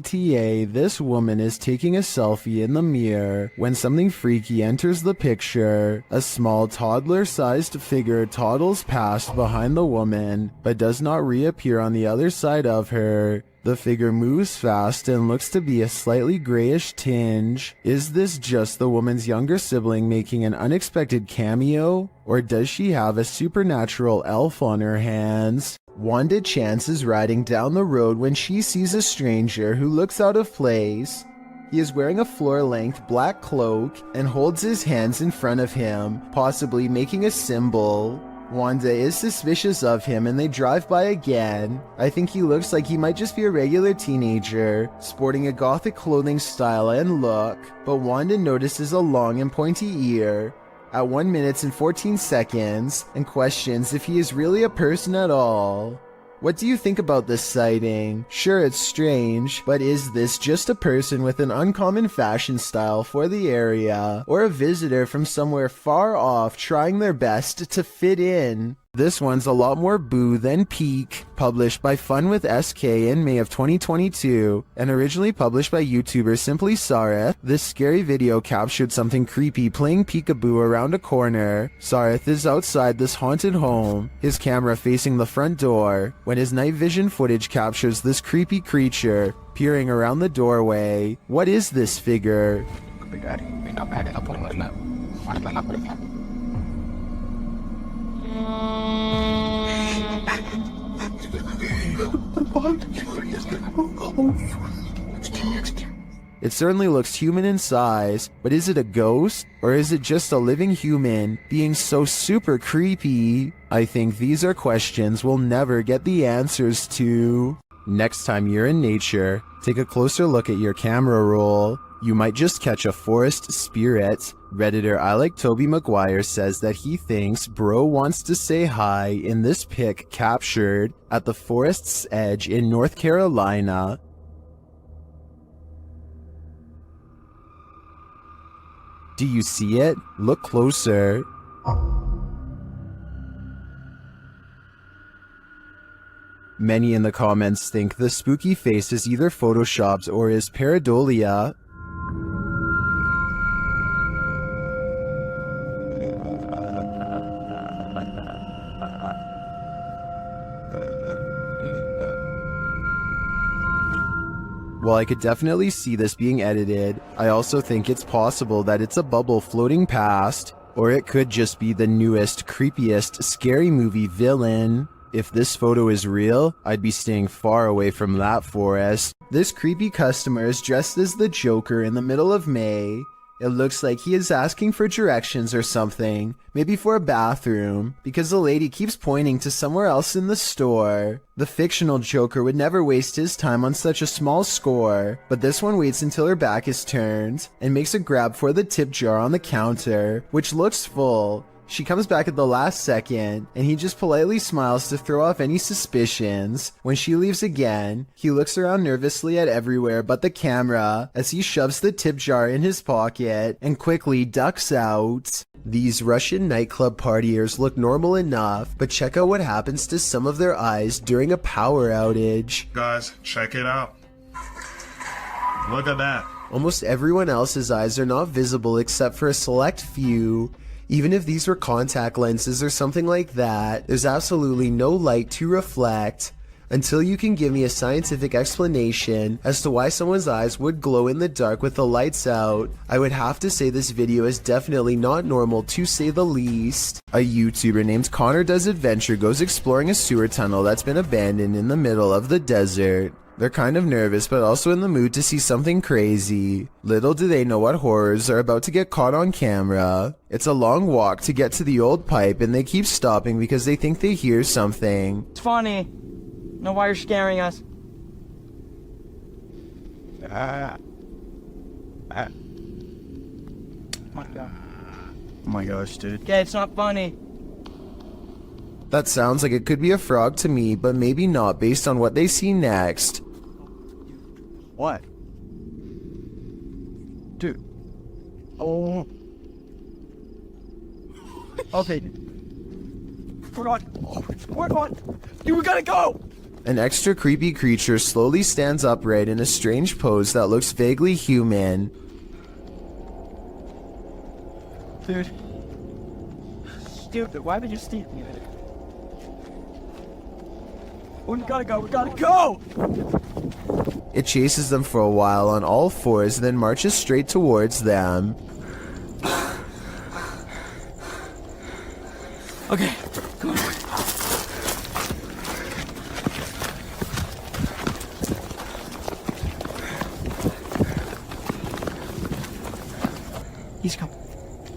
this woman is taking a selfie in the mirror when something freaky enters the picture. A small toddler-sized figure toddles past behind the woman, but does not reappear on the other side of her. The figure moves fast and looks to be a slightly grayish tinge. Is this just the woman's younger sibling making an unexpected cameo? Or does she have a supernatural elf on her hands? Wanda Chance is riding down the road when she sees a stranger who looks out of place. He is wearing a floor-length black cloak and holds his hands in front of him, possibly making a symbol. Wanda is suspicious of him and they drive by again. I think he looks like he might just be a regular teenager, sporting a gothic clothing style and look, but Wanda notices a long and pointy ear at 1 minute and 14 seconds and questions if he is really a person at all. What do you think about this sighting? Sure, it's strange, but is this just a person with an uncommon fashion style for the area, or a visitor from somewhere far off trying their best to fit in? This one's a lot more boo than peek, published by Fun with SK in May of 2022, and originally published by YouTuber Simply Sareth. This scary video captured something creepy playing peekaboo around a corner. Sareth is outside this haunted home, his camera facing the front door, when his night vision footage captures this creepy creature peering around the doorway. What is this figure? It certainly looks human in size, but is it a ghost? Or is it just a living human being so super creepy? I think these are questions we'll never get the answers to. Next time you're in nature, take a closer look at your camera roll. You might just catch a forest spirit. Redditor I Like Toby Maguire says that he thinks bro wants to say hi in this pic captured at the forest's edge in North Carolina. Do you see it? Look closer. Many in the comments think the spooky face is either photoshopped or is pareidolia. While I could definitely see this being edited, I also think it's possible that it's a bubble floating past, or it could just be the newest, creepiest, scary movie villain. If this photo is real, I'd be staying far away from that forest. This creepy customer is dressed as the Joker in the middle of May. It looks like he is asking for directions or something, maybe for a bathroom, because the lady keeps pointing to somewhere else in the store. The fictional Joker would never waste his time on such a small score, but this one waits until her back is turned, and makes a grab for the tip jar on the counter, which looks full. She comes back at the last second, and he just politely smiles to throw off any suspicions. When she leaves again, he looks around nervously at everywhere but the camera as he shoves the tip jar in his pocket and quickly ducks out. These Russian nightclub partiers look normal enough, but check out what happens to some of their eyes during a power outage. Guys, check it out. Look at that. Almost everyone else's eyes are not visible except for a select few. Even if these were contact lenses or something like that, there's absolutely no light to reflect. Until you can give me a scientific explanation as to why someone's eyes would glow in the dark with the lights out, I would have to say this video is definitely not normal, to say the least. A YouTuber named Connor Does Adventure goes exploring a sewer tunnel that's been abandoned in the middle of the desert. They're kind of nervous but also in the mood to see something crazy. Little do they know what horrors are about to get caught on camera. It's a long walk to get to the old pipe and they keep stopping because they think they hear something. It's funny. Know why you're scaring us? Oh my god. Oh my gosh, dude. Okay, it's not funny. That sounds like it could be a frog to me, but maybe not based on what they see next. What? Dude. Oh. Okay. We're on. We're on. You gotta go. An extra creepy creature slowly stands upright in a strange pose that looks vaguely human. Dude. Dude, why would you steal me? We gotta go. We gotta go. It chases them for a while on all fours, then marches straight towards them. Okay. Come on. He's coming.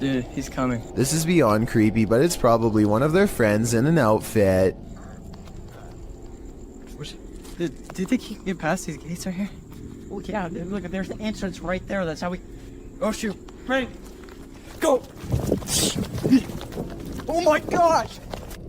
Dude, he's coming. This is beyond creepy, but it's probably one of their friends in an outfit. Do you think he can get past these gates right here? Oh yeah, dude, look, there's the entrance right there. That's how we... Oh shoot. Ready? Go! Oh my gosh!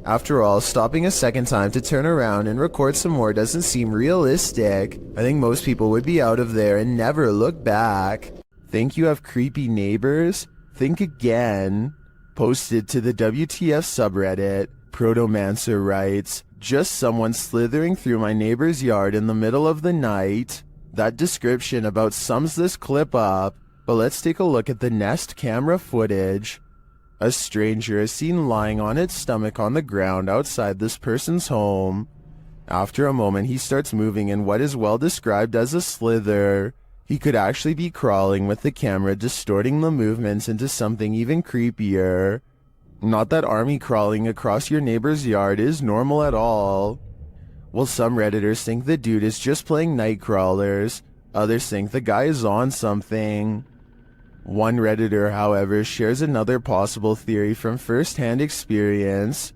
After all, stopping a second time to turn around and record some more doesn't seem realistic. I think most people would be out of there and never look back. Think you have creepy neighbors? Think again. Posted to the WTF subreddit, Protomancer writes, "Just someone slithering through my neighbor's yard in the middle of the night." That description about sums this clip up, but let's take a look at the Nest camera footage. A stranger is seen lying on its stomach on the ground outside this person's home. After a moment, he starts moving in what is well described as a slither. He could actually be crawling, with the camera distorting the movements into something even creepier. Not that army crawling across your neighbor's yard is normal at all. Well, some Redditors think the dude is just playing night crawlers. Others think the guy is on something. One Redditor, however, shares another possible theory from first-hand experience.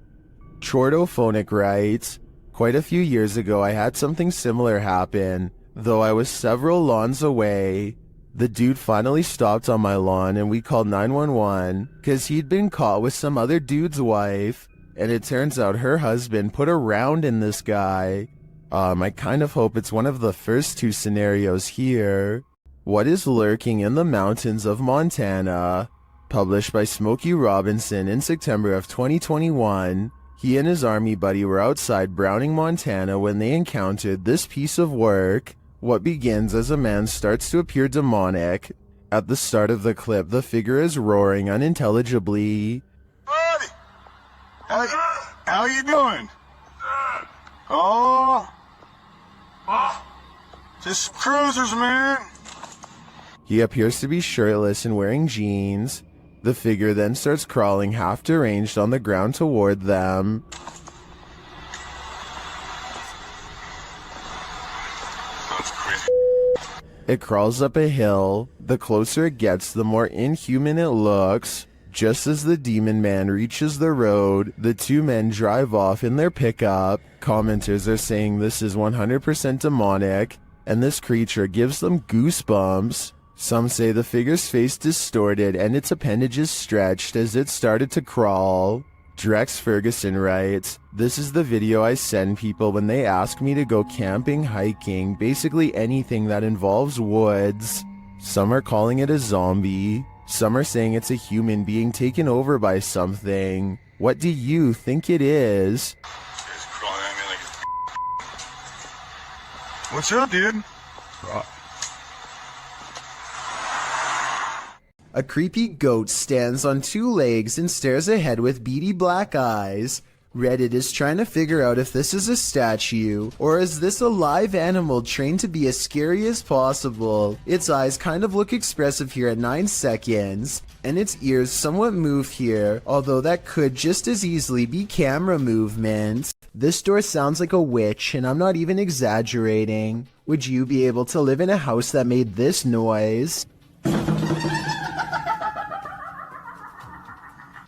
Chordophonic writes, "Quite a few years ago I had something similar happen, though I was several lawns away. The dude finally stopped on my lawn and we called 911 because he'd been caught with some other dude's wife, and it turns out her husband put a round in this guy. I kind of hope it's one of the first two scenarios here." What is lurking in the mountains of Montana? Published by Smokey Robinson in September of 2021. He and his army buddy were outside Browning, Montana when they encountered this piece of work. What begins as a man starts to appear demonic. At the start of the clip, the figure is roaring unintelligibly. Buddy! How you doing? Oh! Just cruisers, man! He appears to be shirtless and wearing jeans. The figure then starts crawling half deranged on the ground toward them. It crawls up a hill. The closer it gets, the more inhuman it looks. Just as the demon man reaches the road, the two men drive off in their pickup. Commenters are saying this is 100% demonic, and this creature gives them goosebumps. Some say the figure's face distorted and its appendages stretched as it started to crawl. Drex Ferguson writes, "This is the video I send people when they ask me to go camping, hiking, basically anything that involves woods." Some are calling it a zombie. Some are saying it's a human being taken over by something. What do you think it is? What's up, dude? A creepy goat stands on two legs and stares ahead with beady black eyes. Reddit is trying to figure out if this is a statue, or is this a live animal trained to be as scary as possible. Its eyes kind of look expressive here at 9 seconds, and its ears somewhat move here, although that could just as easily be camera movement. This door sounds like a witch, and I'm not even exaggerating. Would you be able to live in a house that made this noise?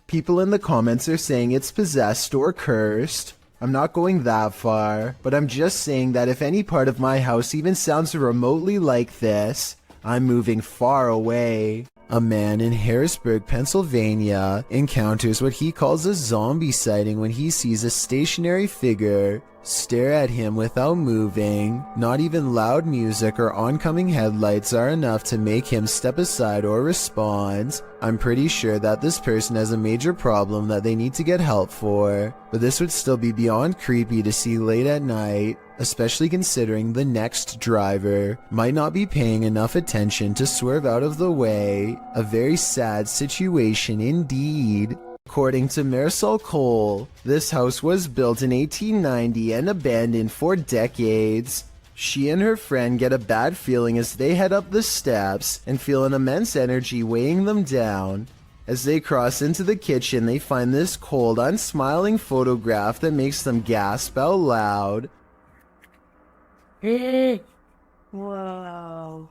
People in the comments are saying it's possessed or cursed. I'm not going that far, but I'm just saying that if any part of my house even sounds remotely like this, I'm moving far away. A man in Harrisburg, Pennsylvania encounters what he calls a zombie sighting when he sees a stationary figure stare at him without moving. Not even loud music or oncoming headlights are enough to make him step aside or respond. I'm pretty sure that this person has a major problem that they need to get help for, but this would still be beyond creepy to see late at night, especially considering the next driver might not be paying enough attention to swerve out of the way. A very sad situation indeed. According to Marisol Cole, this house was built in 1890 and abandoned for decades. She and her friend get a bad feeling as they head up the steps and feel an immense energy weighing them down. As they cross into the kitchen, they find this cold, unsmiling photograph that makes them gasp out loud. Whoa.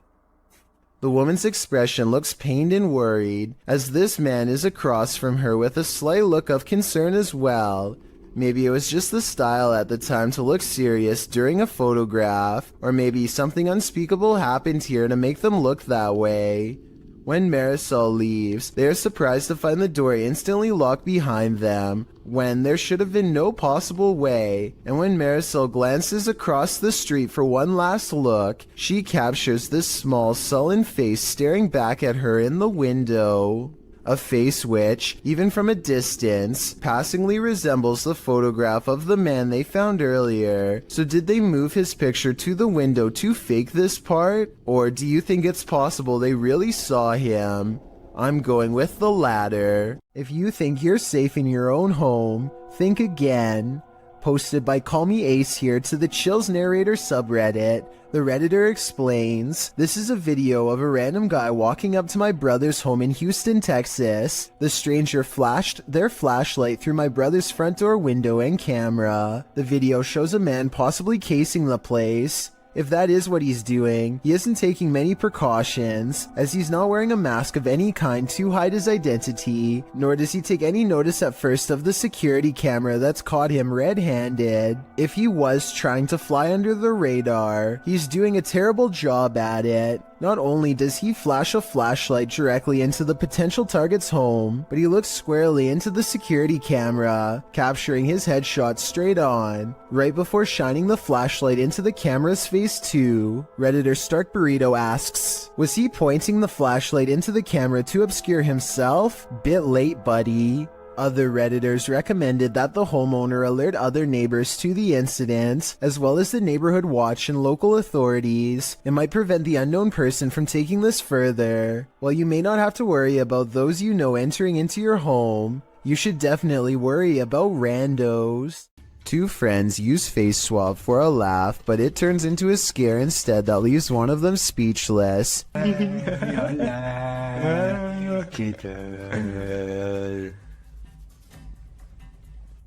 The woman's expression looks pained and worried, as this man is across from her with a slight look of concern as well. Maybe it was just the style at the time to look serious during a photograph, or maybe something unspeakable happened here to make them look that way. When Marisol leaves, they are surprised to find the door instantly locked behind them, when there should have been no possible way. And when Marisol glances across the street for one last look, she captures this small, sullen face staring back at her in the window. A face which, even from a distance, passingly resembles the photograph of the man they found earlier. So did they move his picture to the window to fake this part? Or do you think it's possible they really saw him? I'm going with the latter. If you think you're safe in your own home, think again. Posted by Call Me Ace here to the Chills Narrator subreddit, the Redditor explains, this is a video of a random guy walking up to my brother's home in Houston, Texas. The stranger flashed their flashlight through my brother's front door window and camera. The video shows a man possibly casing the place. If that is what he's doing, he isn't taking many precautions, as he's not wearing a mask of any kind to hide his identity, nor does he take any notice at first of the security camera that's caught him red-handed. If he was trying to fly under the radar, he's doing a terrible job at it. Not only does he flash a flashlight directly into the potential target's home, but he looks squarely into the security camera, capturing his headshot straight on, right before shining the flashlight into the camera's face too. Redditor Stark Burrito asks, was he pointing the flashlight into the camera to obscure himself? Bit late, buddy. Other Redditors recommended that the homeowner alert other neighbors to the incident, as well as the neighborhood watch and local authorities. It might prevent the unknown person from taking this further. While you may not have to worry about those you know entering into your home, you should definitely worry about randos. Two friends use face swap for a laugh, but it turns into a scare instead that leaves one of them speechless.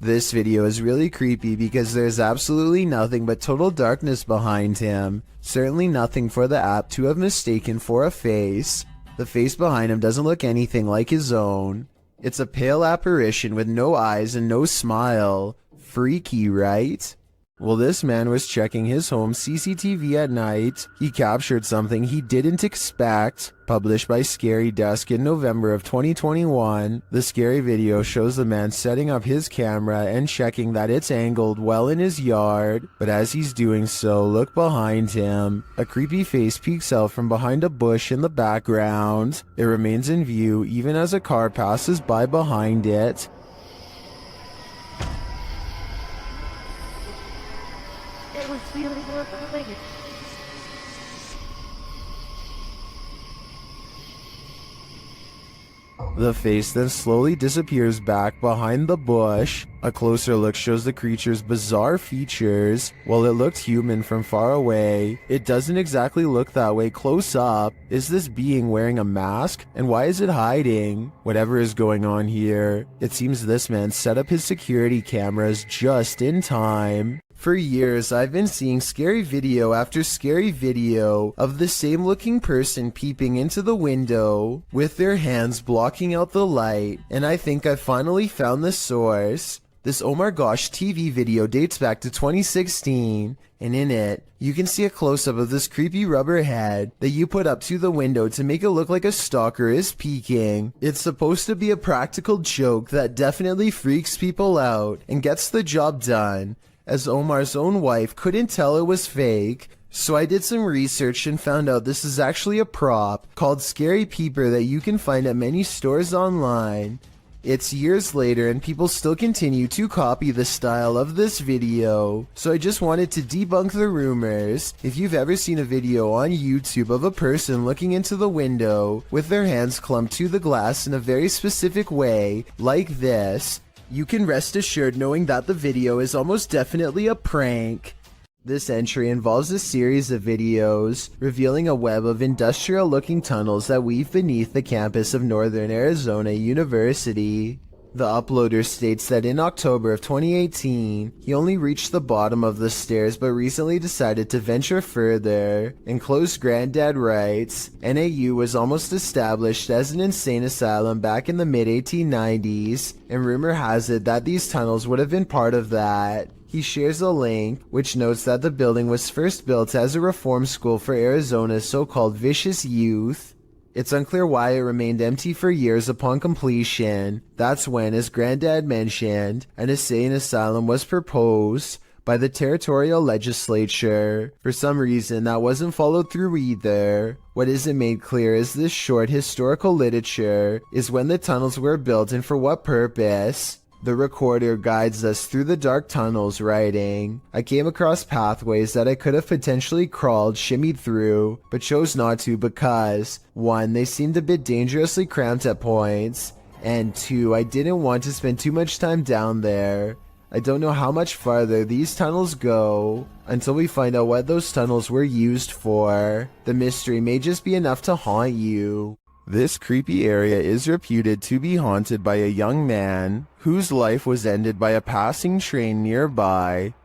This video is really creepy because there's absolutely nothing but total darkness behind him. Certainly nothing for the app to have mistaken for a face. The face behind him doesn't look anything like his own. It's a pale apparition with no eyes and no smile. Freaky, right? Well, this man was checking his home CCTV at night. He captured something he didn't expect. Published by Scary Dusk in November of 2021, the scary video shows the man setting up his camera and checking that it's angled well in his yard. But as he's doing so, look behind him. A creepy face peeks out from behind a bush in the background. It remains in view even as a car passes by behind it. It was really horrifying. The face then slowly disappears back behind the bush. A closer look shows the creature's bizarre features. While it looked human from far away, it doesn't exactly look that way close up. Is this being wearing a mask? And why is it hiding? Whatever is going on here, it seems this man set up his security cameras just in time. For years, I've been seeing scary video after scary video of the same looking person peeping into the window with their hands blocking out the light, and I think I finally found the source. This Oh My Gosh TV video dates back to 2016, and in it, you can see a close-up of this creepy rubber head that you put up to the window to make it look like a stalker is peeking. It's supposed to be a practical joke that definitely freaks people out and gets the job done, as Omar's own wife couldn't tell it was fake. So I did some research and found out this is actually a prop called Scary Peeper that you can find at many stores online. It's years later and people still continue to copy the style of this video, so I just wanted to debunk the rumors. If you've ever seen a video on YouTube of a person looking into the window with their hands clumped to the glass in a very specific way, like this, you can rest assured knowing that the video is almost definitely a prank. This entry involves a series of videos revealing a web of industrial-looking tunnels that weave beneath the campus of Northern Arizona University. The uploader states that in October of 2018, he only reached the bottom of the stairs but recently decided to venture further. Enclosed Granddad writes, NAU was almost established as an insane asylum back in the mid-1890s, and rumor has it that these tunnels would have been part of that. He shares a link, which notes that the building was first built as a reform school for Arizona's so-called vicious youth. It's unclear why it remained empty for years upon completion. That's when, as Granddad mentioned, an insane asylum was proposed by the territorial legislature. For some reason, that wasn't followed through either. What isn't made clear is this short historical literature is when the tunnels were built and for what purpose. The recorder guides us through the dark tunnels, writing, I came across pathways that I could have potentially crawled, shimmied through, but chose not to because, 1, they seemed a bit dangerously cramped at points, and 2, I didn't want to spend too much time down there. I don't know how much farther these tunnels go until we find out what those tunnels were used for. The mystery may just be enough to haunt you. This creepy area is reputed to be haunted by a young man whose life was ended by a passing train nearby.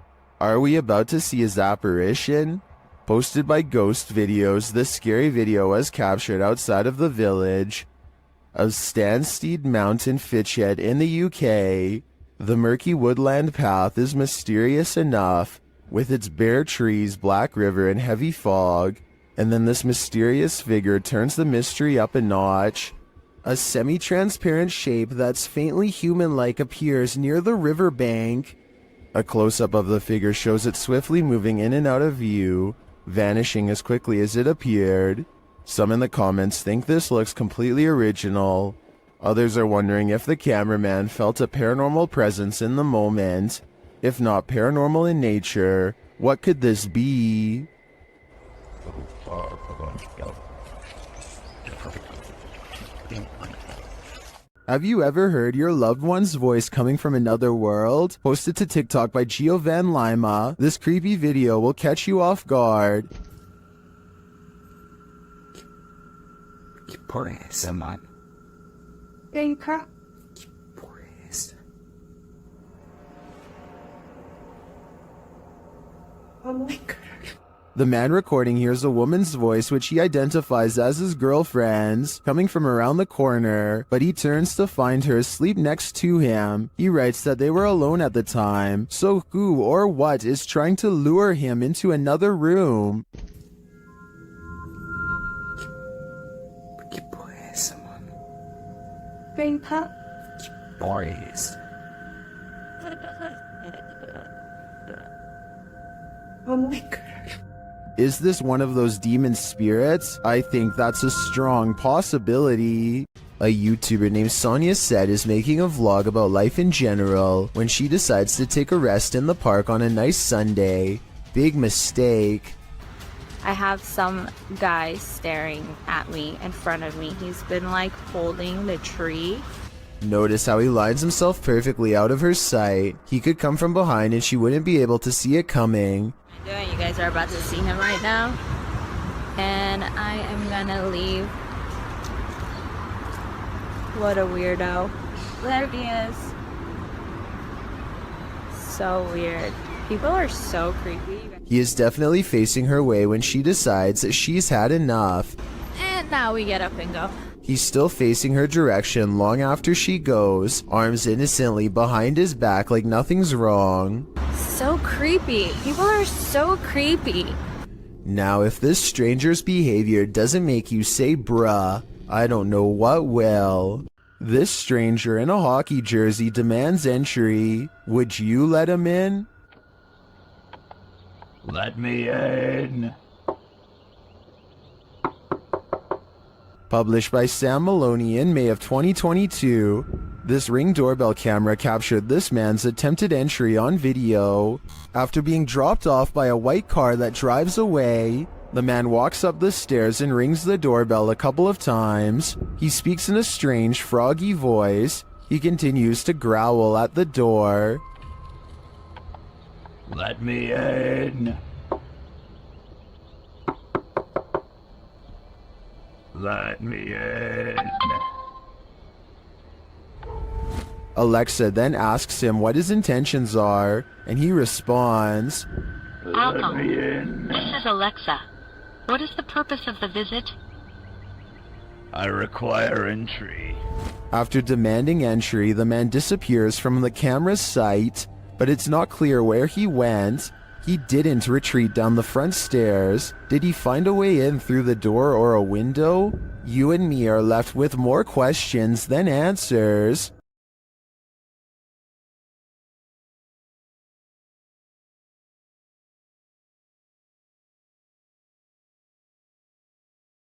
Are we about to see his apparition? Posted by Ghost Videos, this scary video was captured outside of the village of Stanstead Mountain, Fitchhead in the UK. The murky woodland path is mysterious enough, with its bare trees, black river, and heavy fog. And then this mysterious figure turns the mystery up a notch. A semi-transparent shape that's faintly human-like appears near the riverbank. A close-up of the figure shows it swiftly moving in and out of view, vanishing as quickly as it appeared. Some in the comments think this looks completely original. Others are wondering if the cameraman felt a paranormal presence in the moment. If not paranormal in nature, what could this be? Have you ever heard your loved one's voice coming from another world? Posted to TikTok by Giovan Lima, this creepy video will catch you off guard. Oh my God. The man recording hears a woman's voice which he identifies as his girlfriend's coming from around the corner, but he turns to find her asleep next to him. He writes that they were alone at the time, so who or what is trying to lure him into another room? Grandpa. Oh my God. Is this one of those demon spirits? I think that's a strong possibility. A YouTuber named Sonia Said is making a vlog about life in general when she decides to take a rest in the park on a nice Sunday. Big mistake. I have some guy staring at me in front of me. He's been like holding the tree. Notice how he lines himself perfectly out of her sight. He could come from behind and she wouldn't be able to see it coming. What am I doing? You guys are about to see him right now. And I am gonna leave. What a weirdo. There he is. So weird. People are so creepy. He is definitely facing her way when she decides that she's had enough. And now we get up and go. He's still facing her direction long after she goes, arms innocently behind his back like nothing's wrong. So creepy. People are so creepy. Now, if this stranger's behavior doesn't make you say bruh, I don't know what will. This stranger in a hockey jersey demands entry. Would you let him in? Let me in. Published by Sam Maloney in May of 2022, this Ring doorbell camera captured this man's attempted entry on video. After being dropped off by a white car that drives away, the man walks up the stairs and rings the doorbell a couple of times. He speaks in a strange, froggy voice. He continues to growl at the door. Let me in. Let me in. Alexa then asks him what his intentions are, and he responds, Let me in. This is Alexa. What is the purpose of the visit? I require entry. After demanding entry, the man disappears from the camera's sight, but it's not clear where he went. He didn't retreat down the front stairs. Did he find a way in through the door or a window? You and me are left with more questions than answers.